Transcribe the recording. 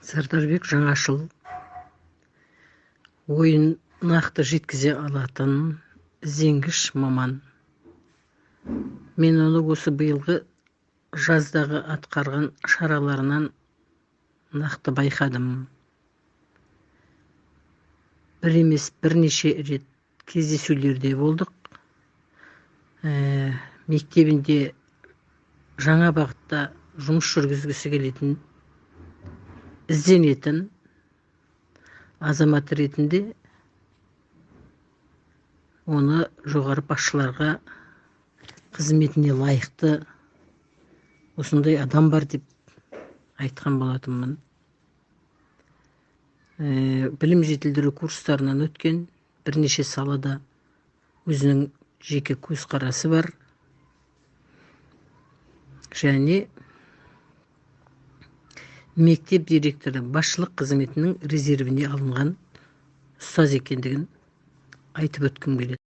Сардарбек жаңашыл, ойын нақты жеткізе алатын ізденгіш маман. Мен оны осы биылғы жаздағы атқарған шараларынан нақты байқадым. Бір емес бірнеше рет кездесулерде болдық. Мектебінде жаңа бағытта жұмыс жүргізгісі келетін, ізденетін азамат ретінде оны жоғары басшыларға қызметіне лайықты осындай адам бар деп айтқан болатынмын. Білім жетілдіру курстарынан өткен, бірнеше салада өзінің жеке көзқарасы бар. Және мектеп директоры басшылық қызметінің резервіне алынған ұстаз екендігін айтып өткім келеді.